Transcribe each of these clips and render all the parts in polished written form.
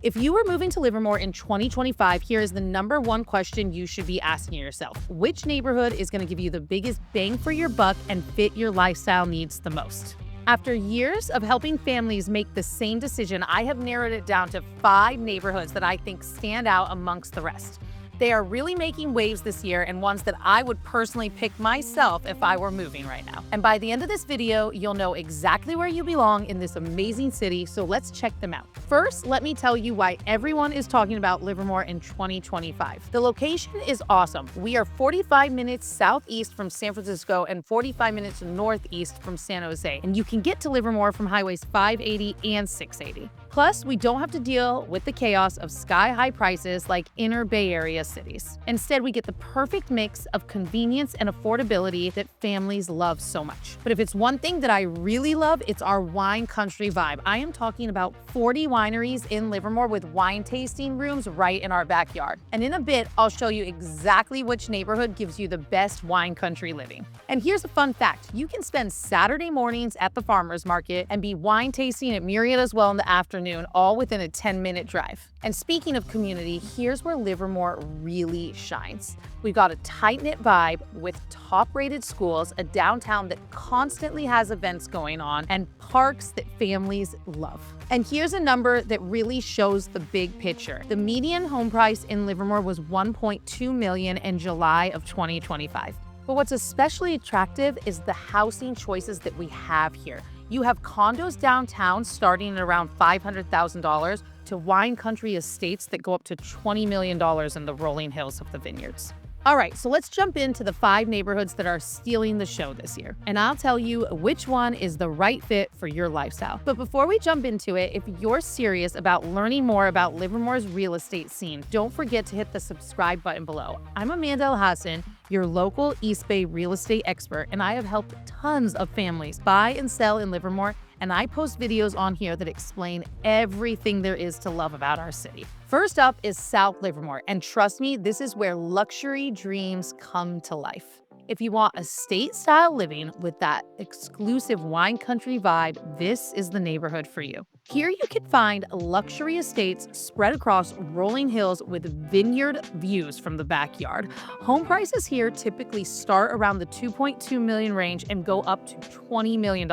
If you are moving to Livermore in 2025, here is the number one question you should be asking yourself. Which neighborhood is going to give you the biggest bang for your buck and fit your lifestyle needs the most? After years of helping families make the same decision, I have narrowed it down to 5 neighborhoods that I think stand out amongst the rest. They are really making waves this year and ones that I would personally pick myself if I were moving right now. And by the end of this video, you'll know exactly where you belong in this amazing city, so let's check them out. First, let me tell you why everyone is talking about Livermore in 2025. The location is awesome. We are 45 minutes southeast from San Francisco and 45 minutes northeast from San Jose, and you can get to Livermore from highways 580 and 680. Plus, we don't have to deal with the chaos of sky-high prices like inner Bay Area cities. Instead, we get the perfect mix of convenience and affordability that families love so much. But if it's one thing that I really love, it's our wine country vibe. I am talking about 40 wineries in Livermore with wine tasting rooms right in our backyard. And in a bit, I'll show you exactly which neighborhood gives you the best wine country living. And here's a fun fact. You can spend Saturday mornings at the farmer's market and be wine tasting at Myriad as well in the afternoon, all within a 10-minute drive. And speaking of community, here's where Livermore really shines. We've got a tight-knit vibe with top-rated schools, a downtown that constantly has events going on, and parks that families love. And here's a number that really shows the big picture. The median home price in Livermore was $1.2 million in July of 2025. But what's especially attractive is the housing choices that we have here. You have condos downtown starting at around $500,000 to wine country estates that go up to $20 million in the rolling hills of the vineyards. All right, so let's jump into the 5 neighborhoods that are stealing the show this year. And I'll tell you which one is the right fit for your lifestyle. But before we jump into it, if you're serious about learning more about Livermore's real estate scene, don't forget to hit the subscribe button below. I'm Amanda Elhassan, your local East Bay real estate expert, and I have helped tons of families buy and sell in Livermore, and I post videos on here that explain everything there is to love about our city. First up is South Livermore, and trust me, this is where luxury dreams come to life. If you want estate-style living with that exclusive wine country vibe, this is the neighborhood for you. Here you can find luxury estates spread across rolling hills with vineyard views from the backyard. Home prices here typically start around the $2.2 million range and go up to $20 million.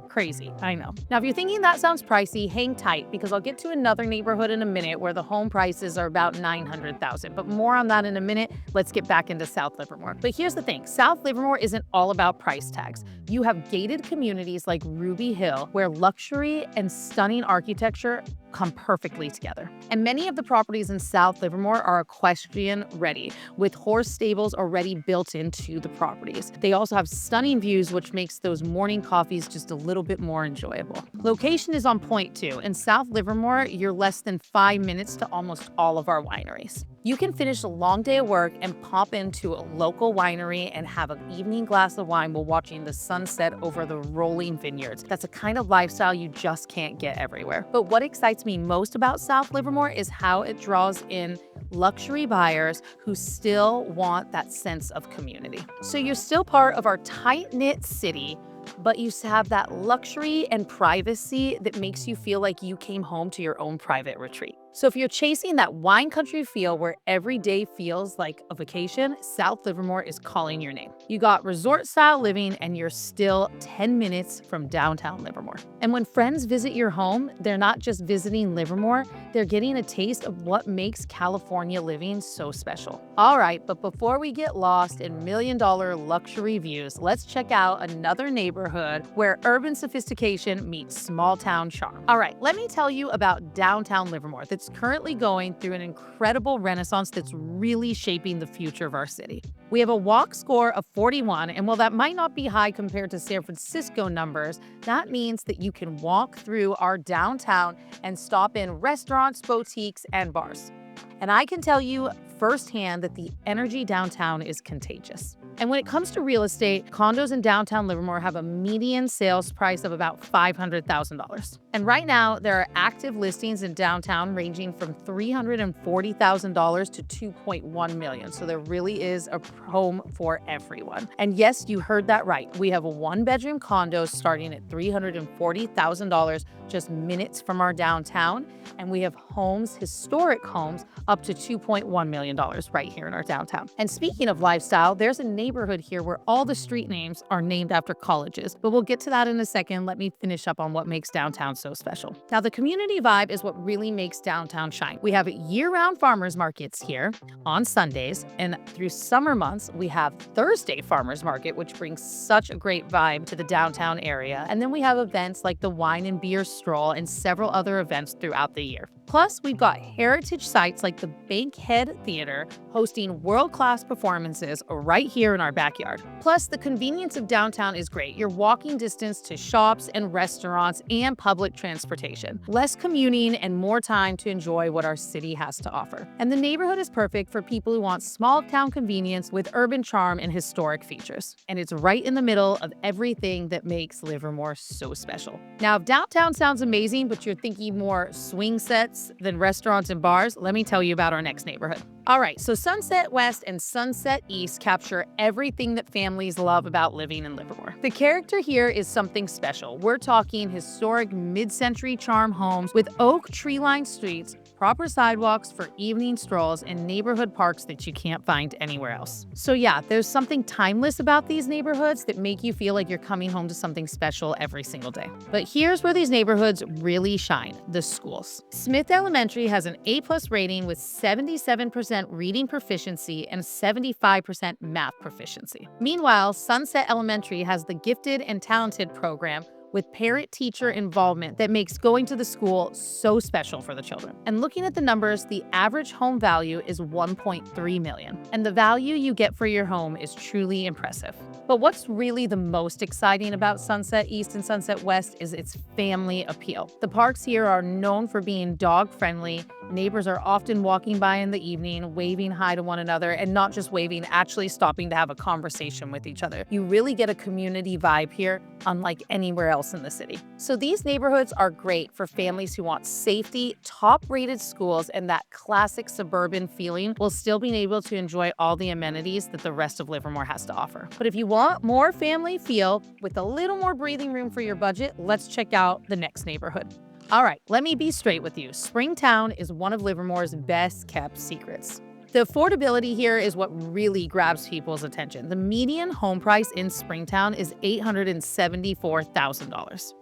Crazy, I know. Now, if you're thinking that sounds pricey, hang tight because I'll get to another neighborhood in a minute where the home prices are about $900,000. But more on that in a minute. Let's get back into South Livermore. But here's the thing. South Livermore isn't all about price tags. You have gated communities like Ruby Hill where luxury and stunning architecture come perfectly together. And many of the properties in South Livermore are equestrian ready, with horse stables already built into the properties. They also have stunning views, which makes those morning coffees just a little bit more enjoyable. Location is on point too. In South Livermore, you're less than 5 minutes to almost all of our wineries. You can finish a long day of work and pop into a local winery and have an evening glass of wine while watching the sunset over the rolling vineyards. That's a kind of lifestyle you just can't get everywhere. But what excites me most about South Livermore is how it draws in luxury buyers who still want that sense of community. So you're still part of our tight-knit city, but you have that luxury and privacy that makes you feel like you came home to your own private retreat. So if you're chasing that wine country feel where every day feels like a vacation, South Livermore is calling your name. You got resort-style living and you're still 10 minutes from downtown Livermore. And when friends visit your home, they're not just visiting Livermore, they're getting a taste of what makes California living so special. All right, but before we get lost in million-dollar luxury views, let's check out another neighborhood where urban sophistication meets small-town charm. All right, let me tell you about downtown Livermore that's currently going through an incredible renaissance that's really shaping the future of our city. We have a walk score of 41, and while that might not be high compared to San Francisco numbers, that means that you can walk through our downtown and stop in restaurants, boutiques, and bars. And I can tell you firsthand that the energy downtown is contagious. And when it comes to real estate, condos in downtown Livermore have a median sales price of about $500,000. And right now, there are active listings in downtown ranging from $340,000 to $2.1 million. So there really is a home for everyone. And yes, you heard that right. We have a one-bedroom condo starting at $340,000 just minutes from our downtown. And we have homes, historic homes, up to $2.1 million right here in our downtown. And speaking of lifestyle, there's a neighborhood here where all the street names are named after colleges, but we'll get to that in a second. Let me finish up on what makes downtown so special. Now, the community vibe is what really makes downtown shine. We have year-round farmers markets here on Sundays, and through summer months, we have Thursday farmers market, which brings such a great vibe to the downtown area. And then we have events like the wine and beer stroll and several other events throughout the year. Plus, we've got heritage sites like the Bankhead Theater hosting world-class performances right here in our backyard. Plus, the convenience of downtown is great. You're walking distance to shops and restaurants and public transportation. Less commuting and more time to enjoy what our city has to offer. And the neighborhood is perfect for people who want small-town convenience with urban charm and historic features. And it's right in the middle of everything that makes Livermore so special. Now, if downtown sounds amazing, but you're thinking more swing sets than restaurants and bars, let me tell you about our next neighborhood. All right, so Sunset West and Sunset East capture everything that families love about living in Livermore. The character here is something special. We're talking historic mid-century charm homes with oak tree-lined streets, proper sidewalks for evening strolls, and neighborhood parks that you can't find anywhere else. So yeah, there's something timeless about these neighborhoods that make you feel like you're coming home to something special every single day. But here's where these neighborhoods really shine: the schools. Smith Elementary has an A+ rating with 77% reading proficiency and 75% math proficiency. Meanwhile, Sunset Elementary has the Gifted and Talented program with parent-teacher involvement that makes going to the school so special for the children. And looking at the numbers, the average home value is $1.3 million, and the value you get for your home is truly impressive. But what's really the most exciting about Sunset East and Sunset West is its family appeal. The parks here are known for being dog-friendly. Neighbors are often walking by in the evening, waving hi to one another, and not just waving, actually stopping to have a conversation with each other. You really get a community vibe here, unlike anywhere else in the city. So these neighborhoods are great for families who want safety, top-rated schools, and that classic suburban feeling while still being able to enjoy all the amenities that the rest of Livermore has to offer. But if you want more family feel with a little more breathing room for your budget, let's check out the next neighborhood. All right, let me be straight with you. Springtown is one of Livermore's best-kept secrets. The affordability here is what really grabs people's attention. The median home price in Springtown is $874,000.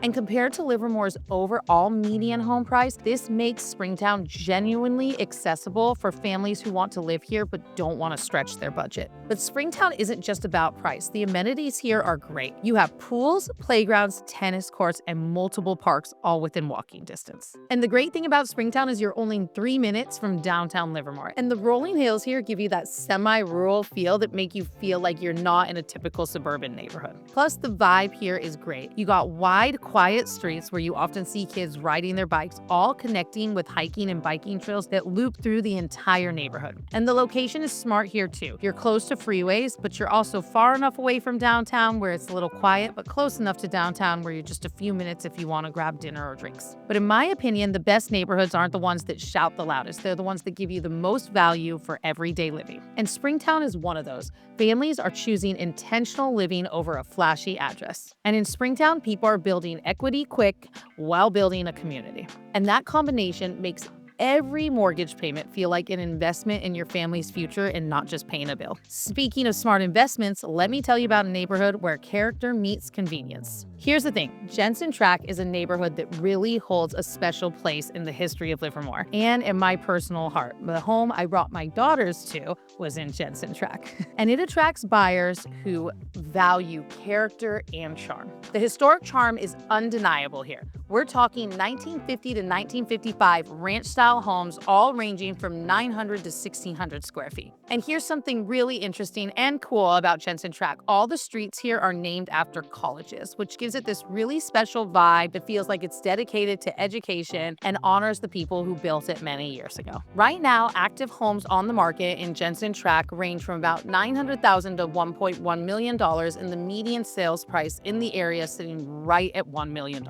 And compared to Livermore's overall median home price, this makes Springtown genuinely accessible for families who want to live here but don't want to stretch their budget. But Springtown isn't just about price. The amenities here are great. You have pools, playgrounds, tennis courts, and multiple parks all within walking distance. And the great thing about Springtown is you're only 3 minutes from downtown Livermore. And the rolling hills here give you that semi-rural feel that make you feel like you're not in a typical suburban neighborhood. Plus, the vibe here is great. You got wide, quiet streets where you often see kids riding their bikes, all connecting with hiking and biking trails that loop through the entire neighborhood. And the location is smart here too. You're close to freeways, but you're also far enough away from downtown where it's a little quiet, but close enough to downtown where you're just a few minutes if you want to grab dinner or drinks. But in my opinion, the best neighborhoods aren't the ones that shout the loudest. They're the ones that give you the most value for everyday living. And Springtown is one of those. Families are choosing intentional living over a flashy address. And in Springtown, people are building equity quick while building a community. And that combination makes every mortgage payment feel like an investment in your family's future and not just paying a bill. Speaking of smart investments, let me tell you about a neighborhood where character meets convenience. Here's the thing, Jensen Track is a neighborhood that really holds a special place in the history of Livermore and in my personal heart. The home I brought my daughters to was in Jensen Track. And it attracts buyers who value character and charm. The historic charm is undeniable here. We're talking 1950 to 1955 ranch-style homes, all ranging from 900 to 1,600 square feet. And here's something really interesting and cool about Jensen Track. All the streets here are named after colleges, which gives gives it this really special vibe. It feels like it's dedicated to education and honors the people who built it many years ago. Right now, active homes on the market in Jensen Track range from about $900,000 to $1.1 million, and the median sales price in the area sitting right at $1 million.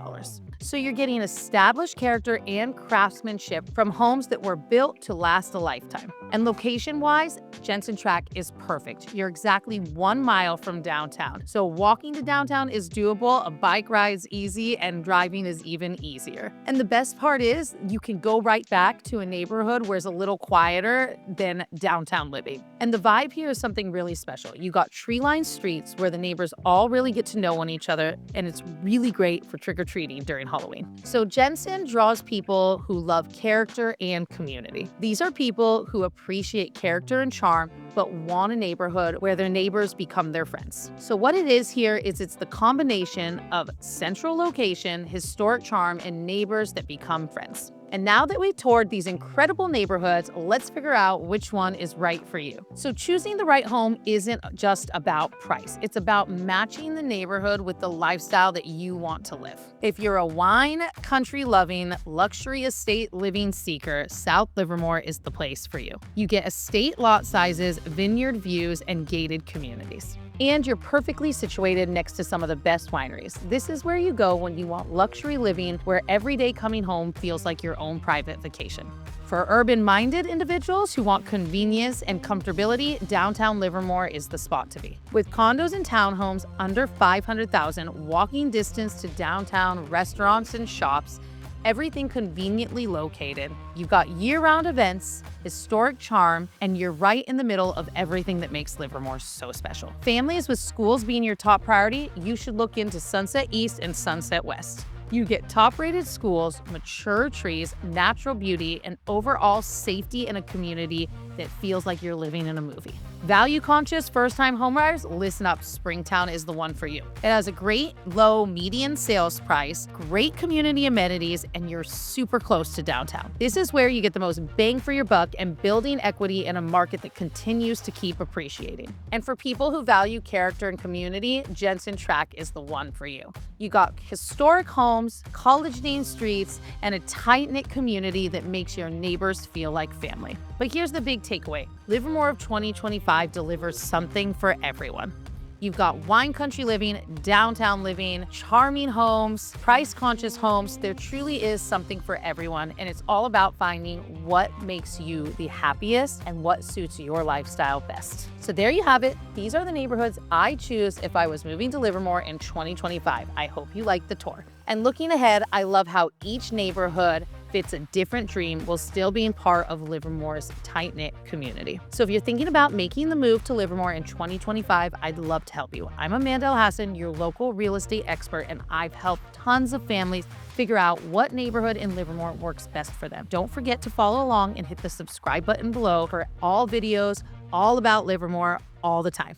So you're getting established character and craftsmanship from homes that were built to last a lifetime. And location-wise, Jensen Track is perfect. You're exactly 1 mile from downtown. So walking to downtown is doable, a bike ride's easy, and driving is even easier. And the best part is you can go right back to a neighborhood where it's a little quieter than downtown living. And the vibe here is something really special. You got tree-lined streets where the neighbors all really get to know each other, and it's really great for trick-or-treating during Halloween. So Jensen draws people who love character and community. These are people who appreciate character and charm, but want a neighborhood where their neighbors become their friends. So what it is here is it's the combination of central location, historic charm, and neighbors that become friends. And now that we've toured these incredible neighborhoods, let's figure out which one is right for you. So choosing the right home isn't just about price. It's about matching the neighborhood with the lifestyle that you want to live. If you're a wine, country-loving, luxury estate living seeker, South Livermore is the place for you. You get estate lot sizes, vineyard views, and gated communities. And you're perfectly situated next to some of the best wineries. This is where you go when you want luxury living, where every day coming home feels like your own private vacation. For urban-minded individuals who want convenience and comfortability, downtown Livermore is the spot to be. With condos and townhomes under $500,000, walking distance to downtown restaurants and shops, everything conveniently located. You've got year-round events, historic charm, and you're right in the middle of everything that makes Livermore so special. Families with schools being your top priority, you should look into Sunset East and Sunset West. You get top-rated schools, mature trees, natural beauty, and overall safety in a community that feels like you're living in a movie. Value-conscious first-time homebuyers, listen up, Springtown is the one for you. It has a great low median sales price, great community amenities, and you're super close to downtown. This is where you get the most bang for your buck and building equity in a market that continues to keep appreciating. And for people who value character and community, Jensen Track is the one for you. You got historic homes, college-named streets, and a tight-knit community that makes your neighbors feel like family. But here's the big takeaway. Livermore of 2025 delivers something for everyone. You've got wine country living, downtown living, charming homes, price-conscious homes. There truly is something for everyone, and it's all about finding what makes you the happiest and what suits your lifestyle best. So there you have it. These are the neighborhoods I choose if I was moving to Livermore in 2025. I hope you liked the tour. And looking ahead, I love how each neighborhood fits a different dream while still being part of Livermore's tight-knit community. So if you're thinking about making the move to Livermore in 2025, I'd love to help you. I'm Amanda Elhassan, your local real estate expert, and I've helped tons of families figure out what neighborhood in Livermore works best for them. Don't forget to follow along and hit the subscribe button below for all videos all about Livermore all the time.